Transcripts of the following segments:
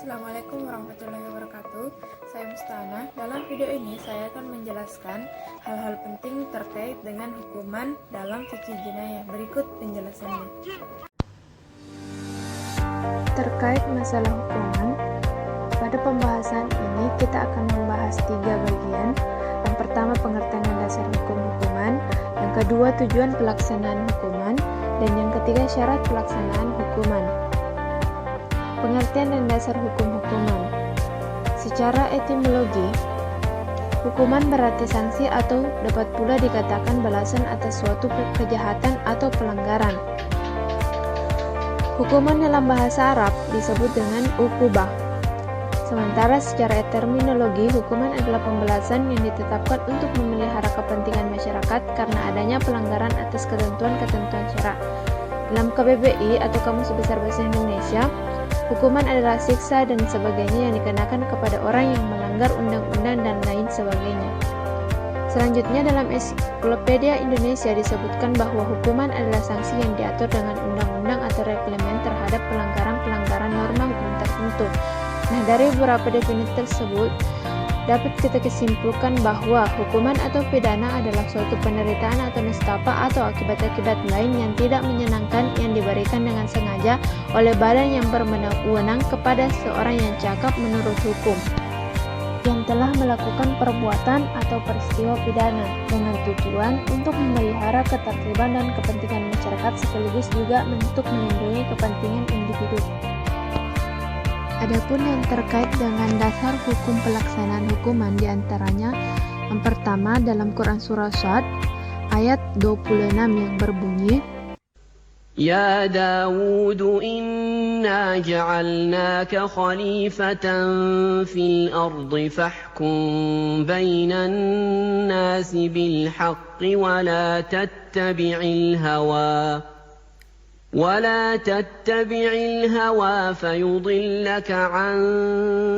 Assalamualaikum warahmatullahi wabarakatuh. Saya Mustana. Dalam video ini saya akan menjelaskan hal-hal penting terkait dengan hukuman dalam fikih jinayah. Berikut penjelasannya. Terkait masalah hukuman, pada pembahasan ini kita akan membahas 3 bagian. Yang pertama, pengertian dan dasar hukum-hukuman. Yang kedua, tujuan pelaksanaan hukuman. Dan yang ketiga, syarat pelaksanaan hukuman. Pengertian dan dasar hukum-hukuman. Secara etimologi, hukuman berarti sanksi atau dapat pula dikatakan balasan atas suatu kejahatan atau pelanggaran. Hukuman dalam bahasa Arab disebut dengan uqubah. Sementara secara terminologi, hukuman adalah pembalasan yang ditetapkan untuk memelihara kepentingan masyarakat karena adanya pelanggaran atas ketentuan-ketentuan syara. Dalam KBBI atau Kamus Besar Bahasa Indonesia, hukuman adalah siksa dan sebagainya yang dikenakan kepada orang yang melanggar undang-undang dan lain sebagainya. Selanjutnya dalam Ensiklopedia Indonesia disebutkan bahwa hukuman adalah sanksi yang diatur dengan undang-undang atau reglemen terhadap pelanggaran-pelanggaran norma hukum tertentu. Nah, dari beberapa definisi tersebut dapat kita kesimpulkan bahwa hukuman atau pidana adalah suatu penderitaan atau nestapa atau akibat-akibat lain yang tidak menyenangkan yang diberikan dengan sengaja oleh badan yang berwenang kepada seorang yang cakap menurut hukum yang telah melakukan perbuatan atau peristiwa pidana dengan tujuan untuk memelihara ketertiban dan kepentingan masyarakat sekaligus juga untuk melindungi kepentingan individu. Adapun yang terkait dengan dasar hukum pelaksanaan hukuman diantaranya yang pertama dalam Quran Surah Shad ayat 26 yang berbunyi Ya Dawud inna ja'alnaka khalifatan fil ardi fahkum bainan nasi bil haqqi wa la tattabi'il hawa ولا تتبع الهوى فيضلك عن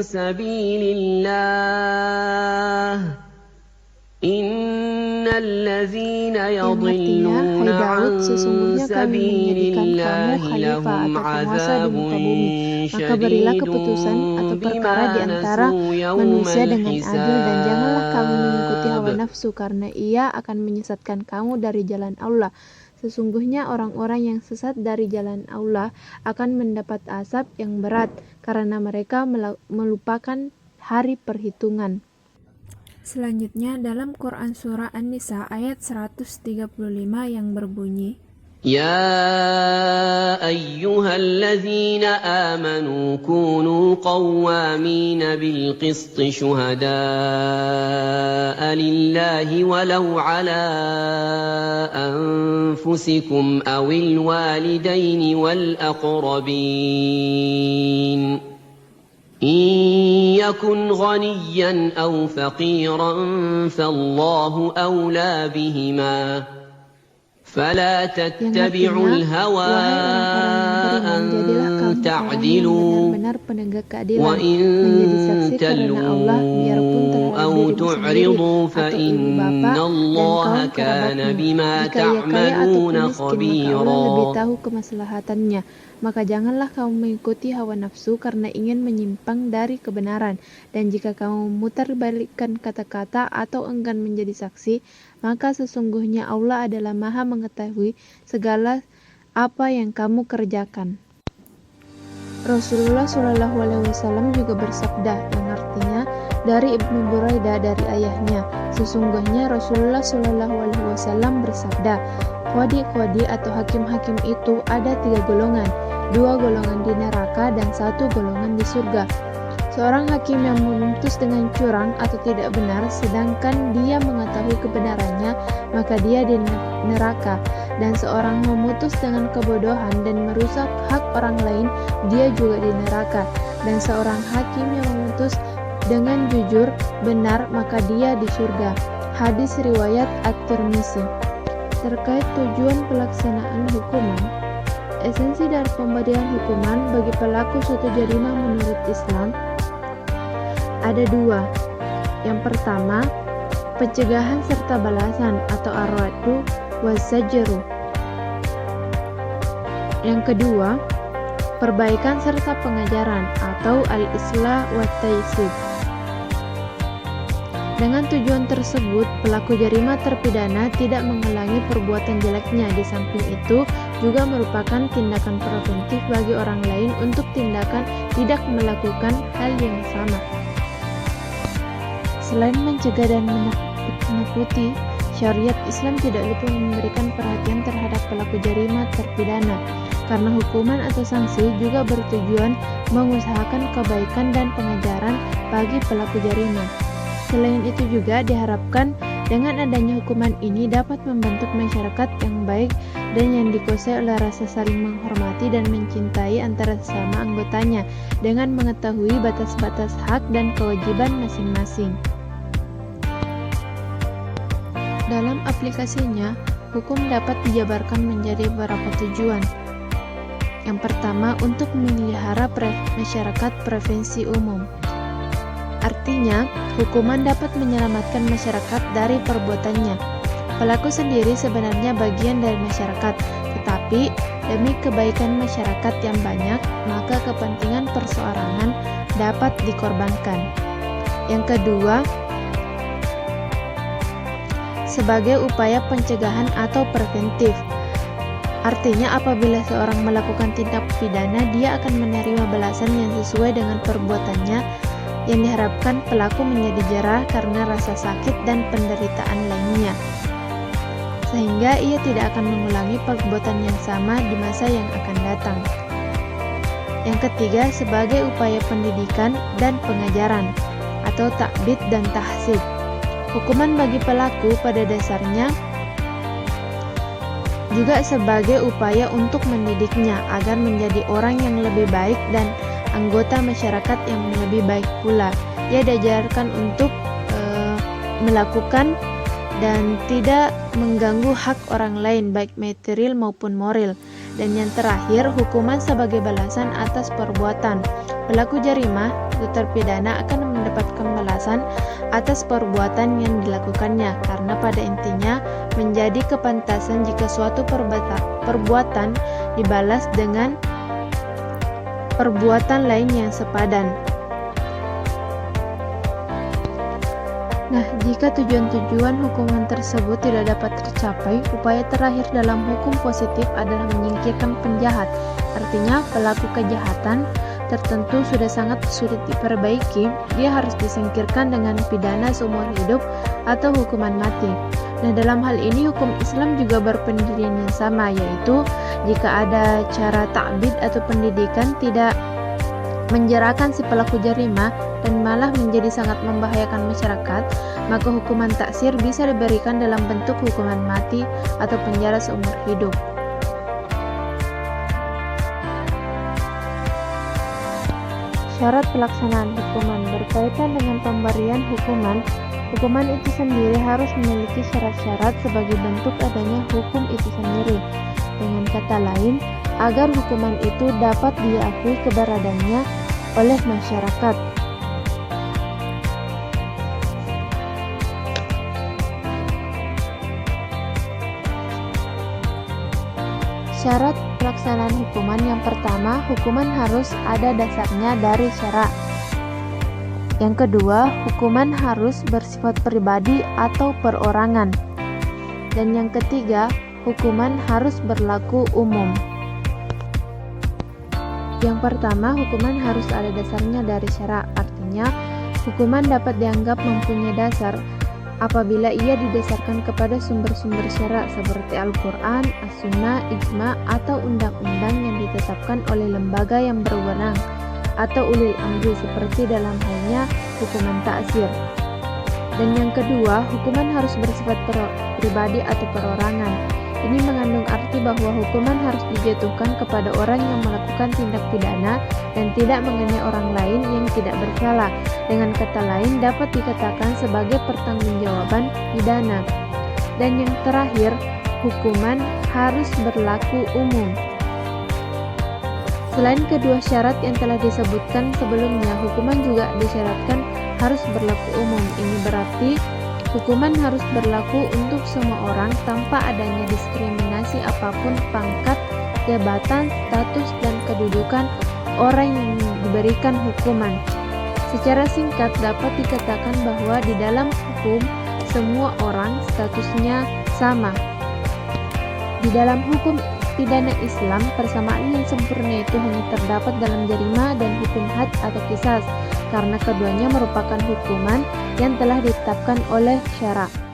سبيل الله إن الذين يضلون عن سبيل الله لهم عذاب شديد بما نسوا يوم الحساب. Dan janganlah kamu mengikuti hawa nafsu karena ia akan menyesatkan kamu dari jalan Allah. Sesungguhnya orang-orang yang sesat dari jalan Allah akan mendapat azab yang berat karena mereka melupakan hari perhitungan. Selanjutnya dalam Quran Surah An-Nisa ayat 135 yang berbunyi يا أيها الذين آمنوا كونوا قوامين بالقسط شهداء لله ولو على أنفسكم أو الوالدين والأقربين إن يكن غنيا أو فقيرا فالله أولى بهما فلا تتبعوا الهوى أن تعدلوا وإن تلووا أو تعرضوا فإن الله كان بما تعملون خبيرا. Maka janganlah kamu mengikuti hawa nafsu karena ingin menyimpang dari kebenaran. Dan jika kamu memutarbalikkan kata-kata atau enggan menjadi saksi, maka sesungguhnya Allah adalah Maha mengetahui segala apa yang kamu kerjakan. Rasulullah SAW juga bersabda, yang artinya dari Ibnu Buraidah dari ayahnya, sesungguhnya Rasulullah SAW bersabda, qadi atau hakim-hakim itu ada 3 golongan, 2 golongan di neraka dan 1 golongan di surga. Seorang hakim yang memutus dengan curang atau tidak benar sedangkan dia mengetahui kebenarannya, maka dia di neraka. Dan seorang memutus dengan kebodohan dan merusak hak orang lain, dia juga di neraka. Dan seorang hakim yang memutus dengan jujur, benar, maka dia di surga. Hadis riwayat At-Tirmizi. Terkait tujuan pelaksanaan hukuman, esensi dari pemberian hukuman bagi pelaku suatu jarimah menurut Islam ada 2. Yang pertama, pencegahan serta balasan atau ar-raddu was-zajru. Yang kedua, perbaikan serta pengajaran atau atau al-islah wa taysib. Dengan tujuan tersebut, pelaku jarima terpidana tidak mengulangi perbuatan jeleknya. Di samping itu, juga merupakan tindakan preventif bagi orang lain untuk tidak melakukan hal yang sama. Selain mencegah dan menakuti, syariat Islam tidak lupa memberikan perhatian terhadap pelaku jarima terpidana, karena hukuman atau sanksi juga bertujuan mengusahakan kebaikan dan pengajaran bagi pelaku jarima. Selain itu juga diharapkan dengan adanya hukuman ini dapat membentuk masyarakat yang baik dan yang dikuasai oleh rasa saling menghormati dan mencintai antara sesama anggotanya dengan mengetahui batas-batas hak dan kewajiban masing-masing. Dalam aplikasinya, hukum dapat dijabarkan menjadi beberapa tujuan. Yang pertama, untuk memelihara masyarakat prevensi umum. Artinya, hukuman dapat menyelamatkan masyarakat dari perbuatannya. Pelaku sendiri sebenarnya bagian dari masyarakat, tetapi demi kebaikan masyarakat yang banyak, maka kepentingan perseorangan dapat dikorbankan. Yang kedua, sebagai upaya pencegahan atau preventif. Artinya, apabila seorang melakukan tindak pidana, dia akan menerima balasan yang sesuai dengan perbuatannya. Yang diharapkan pelaku menjadi jerah karena rasa sakit dan penderitaan lainnya, sehingga ia tidak akan mengulangi perbuatan yang sama di masa yang akan datang. Yang ketiga, sebagai upaya pendidikan dan pengajaran atau ta'bid dan tahsib. Hukuman bagi pelaku pada dasarnya juga sebagai upaya untuk mendidiknya agar menjadi orang yang lebih baik dan anggota masyarakat yang lebih baik pula. Ia diajarkan untuk melakukan dan tidak mengganggu hak orang lain baik material maupun moral. Dan yang terakhir, hukuman sebagai balasan atas perbuatan. Pelaku jarima atau terpidana akan mendapatkan balasan atas perbuatan yang dilakukannya, karena pada intinya menjadi kepantasan jika suatu perbuatan dibalas dengan perbuatan lain yang sepadan. Nah, jika tujuan-tujuan hukuman tersebut tidak dapat tercapai, upaya terakhir dalam hukum positif adalah menyingkirkan penjahat. Artinya, pelaku kejahatan tertentu sudah sangat sulit diperbaiki, dia harus disingkirkan dengan pidana seumur hidup atau hukuman mati. Nah, dalam hal ini hukum Islam juga berpendirian yang sama, yaitu jika ada cara ta'bid atau pendidikan tidak menjerahkan si pelaku jarima dan malah menjadi sangat membahayakan masyarakat, maka hukuman taksir bisa diberikan dalam bentuk hukuman mati atau penjara seumur hidup. Syarat pelaksanaan hukuman berkaitan dengan pemberian hukuman. Hukuman itu sendiri harus memiliki syarat-syarat sebagai bentuk adanya hukum itu sendiri. Dengan kata lain, agar hukuman itu dapat diakui keberadaannya oleh masyarakat. Syarat pelaksanaan hukuman yang pertama, hukuman harus ada dasarnya dari syara'. Yang kedua, hukuman harus bersifat pribadi atau perorangan. Dan yang ketiga, hukuman harus berlaku umum. Yang pertama, hukuman harus ada dasarnya dari syara'. Artinya, hukuman dapat dianggap mempunyai dasar apabila ia didasarkan kepada sumber-sumber syara' seperti Al-Quran, As-Sunnah, Ijma' atau undang-undang yang ditetapkan oleh lembaga yang berwenang atau ulil amri seperti dalam halnya hukuman taksir. Dan yang kedua, hukuman harus bersifat pribadi atau perorangan. Ini mengandung arti bahwa hukuman harus dijatuhkan kepada orang yang melakukan tindak pidana dan tidak mengenai orang lain yang tidak bersalah. Dengan kata lain, dapat dikatakan sebagai pertanggungjawaban pidana. Dan yang terakhir, hukuman harus berlaku umum. Selain kedua syarat yang telah disebutkan sebelumnya, hukuman juga disyaratkan harus berlaku umum. Ini berarti hukuman harus berlaku untuk semua orang tanpa adanya diskriminasi apapun pangkat, jabatan, status, dan kedudukan orang yang diberikan hukuman. Secara singkat dapat dikatakan bahwa di dalam hukum semua orang statusnya sama. Di dalam hukum pidana Islam, persamaan yang sempurna itu hanya terdapat dalam jarima dan hukum had atau qisas, karena keduanya merupakan hukuman yang telah ditetapkan oleh syara'.